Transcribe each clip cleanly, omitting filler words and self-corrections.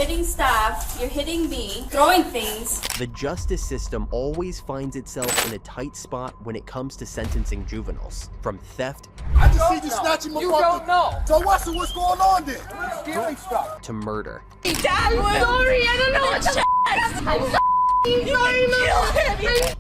hitting staff, you're hitting me, throwing things. The justice system always finds itself in a tight spot when it comes to sentencing juveniles. From theft I just see you snatching my You don't know. So what's going on then? Stealing stuff. to murder. Dad, I'm sorry, I don't know what to I'm sorry.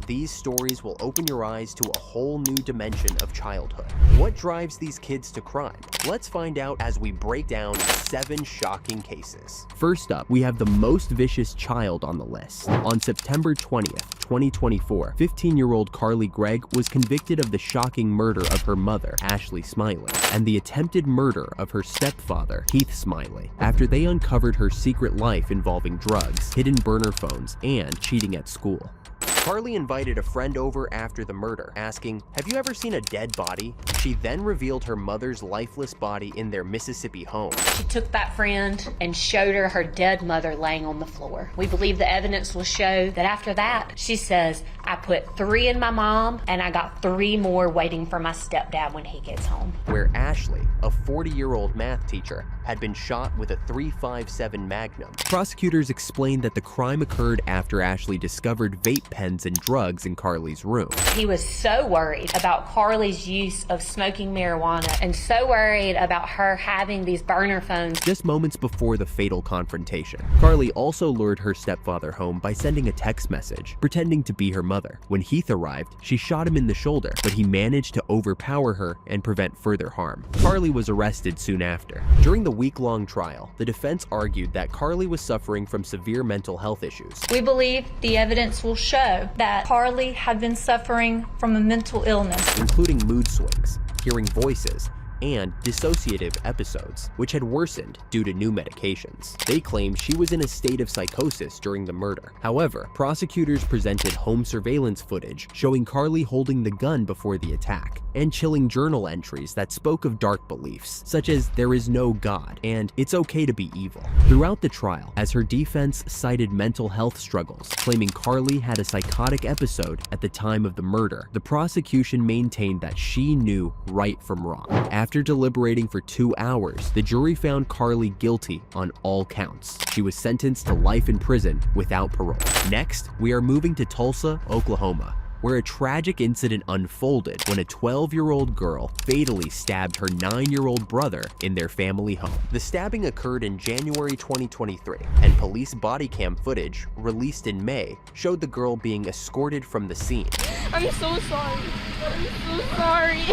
These stories will open your eyes to a whole new dimension of childhood. What drives these kids to crime? Let's find out as we break down 7 shocking cases. First up, we have the most vicious child on the list. On September 20th, 2024, 15-year-old Carly Gregg was convicted of the shocking murder of her mother, Ashley Smiley, and the attempted murder of her stepfather, Keith Smiley, after they uncovered her secret life involving drugs, hidden burner phones, and cheating at school. Carly invited a friend over after the murder, asking, "Have you ever seen a dead body?" She then revealed her mother's lifeless body in their Mississippi home. She took that friend and showed her dead mother laying on the floor. We believe the evidence will show that after that, she says, "I put 3 in my mom and I got 3 more waiting for my stepdad when he gets home." Where Ashley, a 40-year-old math teacher, had been shot with a .357 Magnum. Prosecutors explained that the crime occurred after Ashley discovered vape pens and drugs in Carly's room. He was so worried about Carly's use of smoking marijuana and so worried about her having these burner phones. Just moments before the fatal confrontation, Carly also lured her stepfather home by sending a text message, pretending to be her mother. When Heath arrived, she shot him in the shoulder, but he managed to overpower her and prevent further harm. Carly was arrested soon after. During the week-long trial, the defense argued that Carly was suffering from severe mental health issues. We believe the evidence will show that Carly had been suffering from a mental illness, including mood swings, hearing voices, and dissociative episodes, which had worsened due to new medications. They claimed she was in a state of psychosis during the murder. However, prosecutors presented home surveillance footage showing Carly holding the gun before the attack, and chilling journal entries that spoke of dark beliefs, such as "there is no God" and "it's okay to be evil." Throughout the trial, as her defense cited mental health struggles, claiming Carly had a psychotic episode at the time of the murder, the prosecution maintained that she knew right from wrong. After deliberating for 2 hours, the jury found Carly guilty on all counts. She was sentenced to life in prison without parole. Next, we are moving to Tulsa, Oklahoma, where a tragic incident unfolded when a 12-year-old girl fatally stabbed her 9-year-old brother in their family home. The stabbing occurred in January 2023, and police body cam footage, released in May, showed the girl being escorted from the scene. I'm so sorry. I'm so sorry.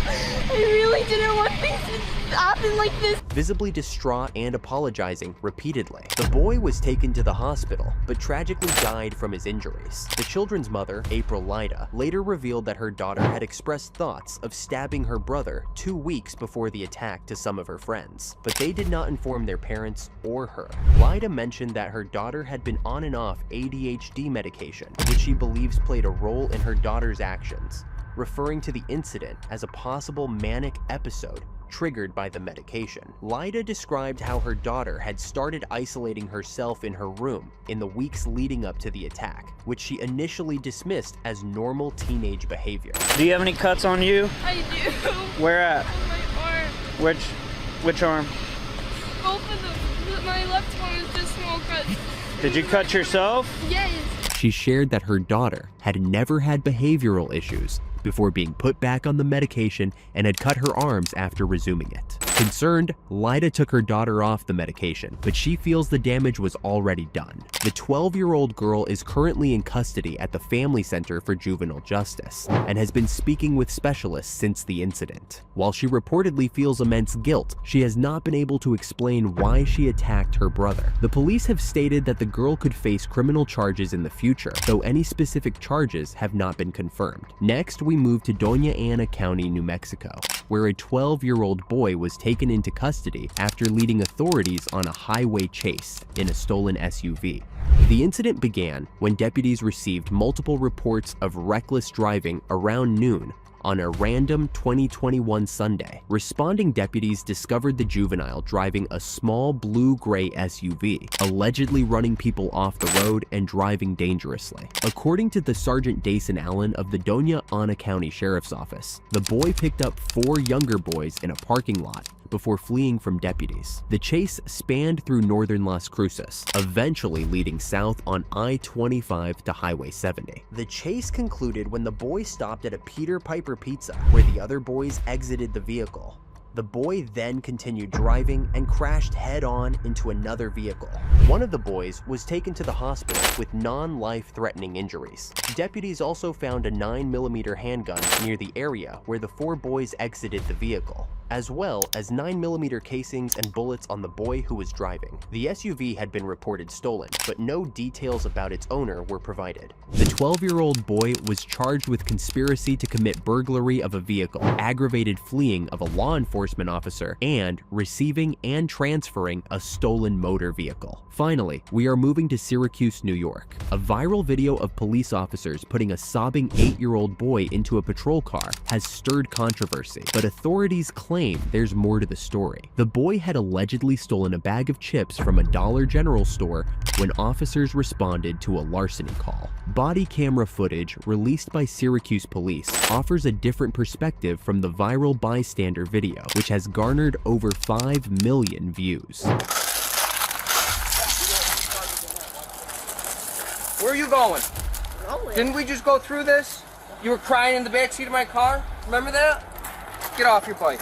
I really didn't want things to happen like this. Visibly distraught and apologizing repeatedly, the boy was taken to the hospital, but tragically died from his injuries. The children's mother, April Lyda, later revealed that her daughter had expressed thoughts of stabbing her brother 2 weeks before the attack to some of her friends, but they did not inform their parents or her. Lyda mentioned that her daughter had been on and off ADHD medication, which she believes played a role in her daughter's actions, referring to the incident as a possible manic episode triggered by the medication. Lyda described how her daughter had started isolating herself in her room in the weeks leading up to the attack, which she initially dismissed as normal teenage behavior. Do you have any cuts on you? I do. Where at? On my arm. Which arm? Both of them. My left arm is just small cuts. Did you cut yourself? Yes. She shared that her daughter had never had behavioral issues before being put back on the medication and had cut her arms after resuming it. Concerned, Lyda took her daughter off the medication, but she feels the damage was already done. The 12-year-old girl is currently in custody at the Family Center for Juvenile Justice and has been speaking with specialists since the incident. While she reportedly feels immense guilt, she has not been able to explain why she attacked her brother. The police have stated that the girl could face criminal charges in the future, though any specific charges have not been confirmed. Next, we move to Doña Ana County, New Mexico, where a 12-year-old boy was taken into custody after leading authorities on a highway chase in a stolen SUV. The incident began when deputies received multiple reports of reckless driving around noon on a random 2021 Sunday. Responding deputies discovered the juvenile driving a small blue-gray SUV, allegedly running people off the road and driving dangerously. According to the Sergeant Dason Allen of the Doña Ana County Sheriff's Office, the boy picked up 4 younger boys in a parking lot, before fleeing from deputies. The chase spanned through northern Las Cruces, eventually leading south on I-25 to Highway 70. The chase concluded when the boy stopped at a Peter Piper Pizza, where the other boys exited the vehicle. The boy then continued driving and crashed head-on into another vehicle. One of the boys was taken to the hospital with non-life-threatening injuries. Deputies also found a 9mm handgun near the area where the 4 boys exited the vehicle, as well as 9mm casings and bullets on the boy who was driving. The SUV had been reported stolen, but no details about its owner were provided. The 12-year-old boy was charged with conspiracy to commit burglary of a vehicle, aggravated fleeing of a law enforcement officer, and receiving and transferring a stolen motor vehicle. Finally, we are moving to Syracuse, New York. A viral video of police officers putting a sobbing 8-year-old boy into a patrol car has stirred controversy, but authorities claim there's more to the story. The boy had allegedly stolen a bag of chips from a Dollar General store when officers responded to a larceny call. Body camera footage released by Syracuse police offers a different perspective from the viral bystander video, which has garnered over 5 million views. Where are you going? Didn't we just go through this? You were crying in the backseat of my car? Remember that? Get off your bike.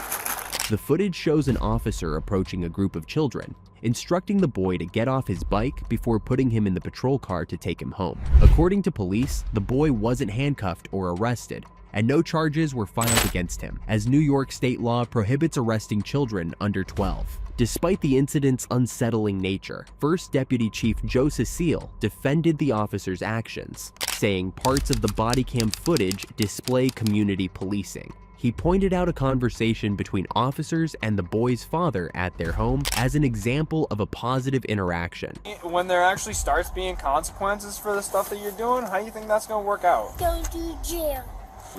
The footage shows an officer approaching a group of children, instructing the boy to get off his bike before putting him in the patrol car to take him home. According to police, the boy wasn't handcuffed or arrested, and no charges were filed against him, as New York state law prohibits arresting children under 12. Despite the incident's unsettling nature, First Deputy Chief Joe Cecile defended the officer's actions, saying parts of the body cam footage display community policing. He pointed out a conversation between officers and the boy's father at their home as an example of a positive interaction. When there actually starts being consequences for the stuff that you're doing, how do you think that's going to work out? Go to jail.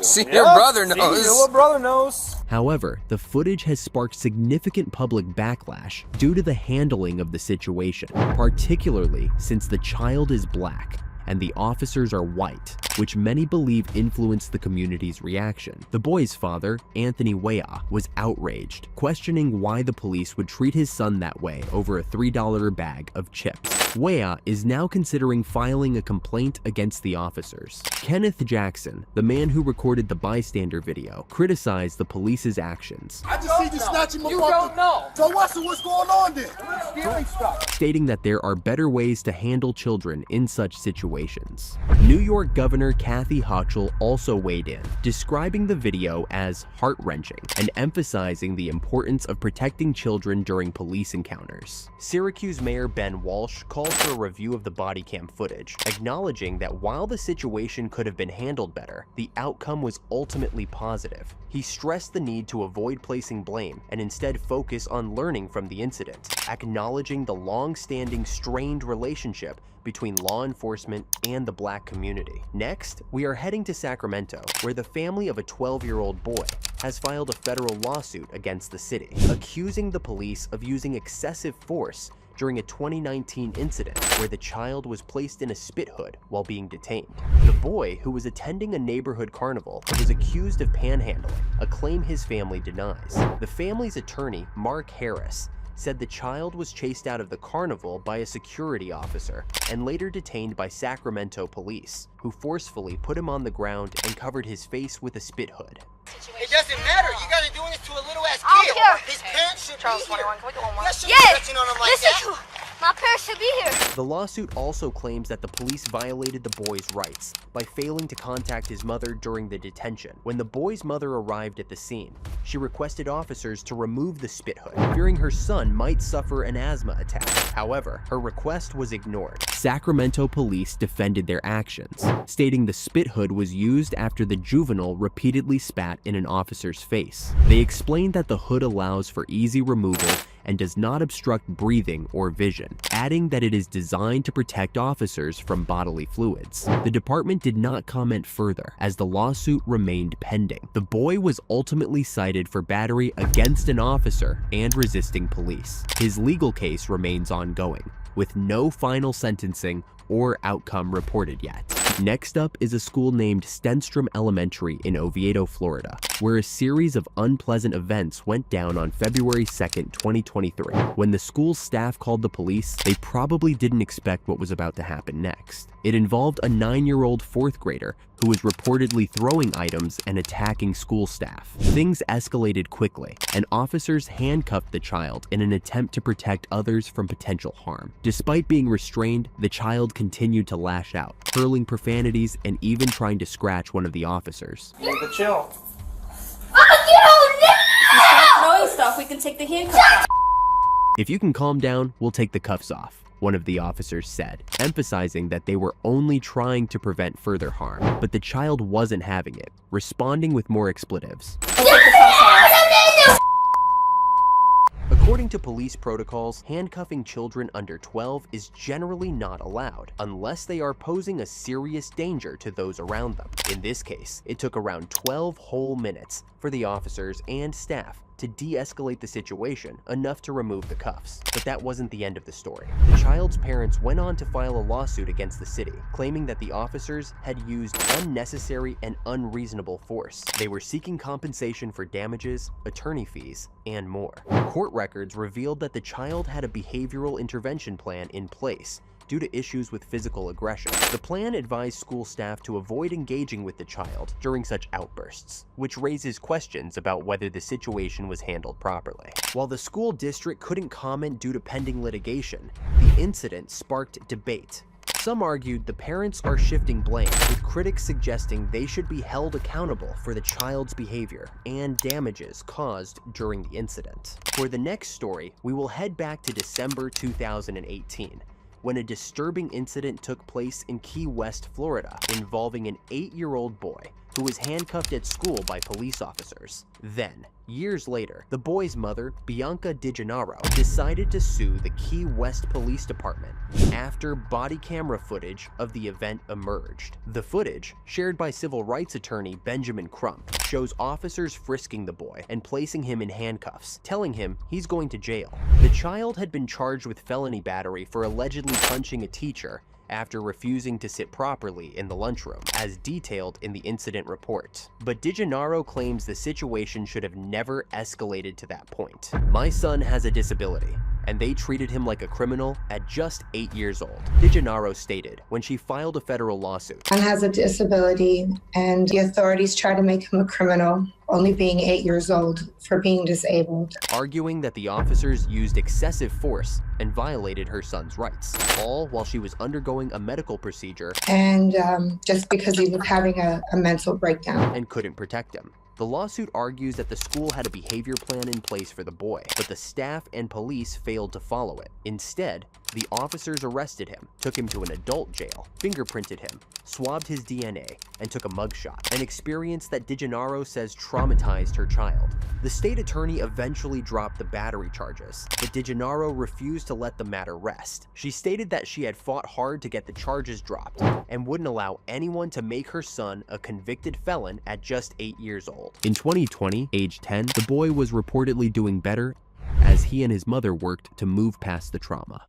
See, your brother knows. See, your little brother knows. However, the footage has sparked significant public backlash due to the handling of the situation, particularly since the child is black and the officers are white, which many believe influenced the community's reaction. The boy's father, Anthony Weah, was outraged, questioning why the police would treat his son that way over a $3 bag of chips. Weah is now considering filing a complaint against the officers. Kenneth Jackson, the man who recorded the bystander video, criticized the police's actions. I just see you snatching my You fucking- don't know. So what's going on then? Stealing stuff. Stating that there are better ways to handle children in such situations. New York Governor Kathy Hochul also weighed in, describing the video as heart-wrenching and emphasizing the importance of protecting children during police encounters. Syracuse Mayor Ben Walsh called for a review of the body cam footage, acknowledging that while the situation could have been handled better, the outcome was ultimately positive. He stressed the need to avoid placing blame and instead focus on learning from the incident, acknowledging the long-standing strained relationship between law enforcement and the black community. Next, we are heading to Sacramento, where the family of a 12-year-old boy has filed a federal lawsuit against the city, accusing the police of using excessive force during a 2019 incident where the child was placed in a spit hood while being detained. The boy, who was attending a neighborhood carnival, was accused of panhandling, a claim his family denies. The family's attorney, Mark Harris, said the child was chased out of the carnival by a security officer and later detained by Sacramento police, who forcefully put him on the ground and covered his face with a spit hood. It doesn't matter. You guys are doing this to a little ass I kid. don't care. His parents should Charles be here. 21, can we go one more? You guys shouldn't Yeah, be touching on him like listen that. to him. My parents should be here. The lawsuit also claims that the police violated the boy's rights by failing to contact his mother during the detention. When the boy's mother arrived at the scene, she requested officers to remove the spit hood, fearing her son might suffer an asthma attack. However, her request was ignored. Sacramento police defended their actions, stating the spit hood was used after the juvenile repeatedly spat in an officer's face. They explained that the hood allows for easy removal and does not obstruct breathing or vision, adding that it is designed to protect officers from bodily fluids. The department did not comment further, as the lawsuit remained pending. The boy was ultimately cited for battery against an officer and resisting police. His legal case remains ongoing, with no final sentencing or outcome reported yet. Next up is a school named Stenstrom Elementary in Oviedo, Florida. where a series of unpleasant events went down on February 2nd, 2023. When the school's staff called the police, they probably didn't expect what was about to happen next. It involved a 9-year-old fourth grader who was reportedly throwing items and attacking school staff. Things escalated quickly, and officers handcuffed the child in an attempt to protect others from potential harm. Despite being restrained, the child continued to lash out, hurling profanities and even trying to scratch one of the officers. You need to chill. Stop throwing stuff. We can take the handcuffs off. If you can calm down, we'll take the cuffs off, one of the officers said, emphasizing that they were only trying to prevent further harm. But the child wasn't having it, responding with more expletives. We'll take the cuffs off. According to police protocols, handcuffing children under 12 is generally not allowed unless they are posing a serious danger to those around them. In this case, it took around 12 whole minutes for the officers and staff to de-escalate the situation enough to remove the cuffs. But that wasn't the end of the story. The child's parents went on to file a lawsuit against the city, claiming that the officers had used unnecessary and unreasonable force. They were seeking compensation for damages, attorney fees, and more. Court records revealed that the child had a behavioral intervention plan in place due to issues with physical aggression. The plan advised school staff to avoid engaging with the child during such outbursts, which raises questions about whether the situation was handled properly. While the school district couldn't comment due to pending litigation, the incident sparked debate. Some argued the parents are shifting blame, with critics suggesting they should be held accountable for the child's behavior and damages caused during the incident. For the next story, we will head back to December 2018. When a disturbing incident took place in Key West, Florida, involving an 8-year-old boy who was handcuffed at school by police officers. Then, years later, the boy's mother, Bianca DeGennaro, decided to sue the Key West Police Department after body camera footage of the event emerged. The footage, shared by civil rights attorney Benjamin Crump, shows officers frisking the boy and placing him in handcuffs, telling him he's going to jail. The child had been charged with felony battery for allegedly punching a teacher after refusing to sit properly in the lunchroom, as detailed in the incident report. But DeGennaro claims the situation should have never escalated to that point. "My son has a disability, and they treated him like a criminal at just 8 years old," DeGennaro stated when she filed a federal lawsuit. "Son has a disability, and the authorities try to make him a criminal, only being 8 years old, for being disabled." Arguing that the officers used excessive force and violated her son's rights, all while she was undergoing a medical procedure And just because he was having a mental breakdown. and couldn't protect him. The lawsuit argues that the school had a behavior plan in place for the boy, but the staff and police failed to follow it. Instead, the officers arrested him, took him to an adult jail, fingerprinted him, swabbed his DNA, and took a mugshot, an experience that DeGennaro says traumatized her child. The state attorney eventually dropped the battery charges, but DeGennaro refused to let the matter rest. She stated that she had fought hard to get the charges dropped and wouldn't allow anyone to make her son a convicted felon at just 8 years old. In 2020, age 10, the boy was reportedly doing better as he and his mother worked to move past the trauma.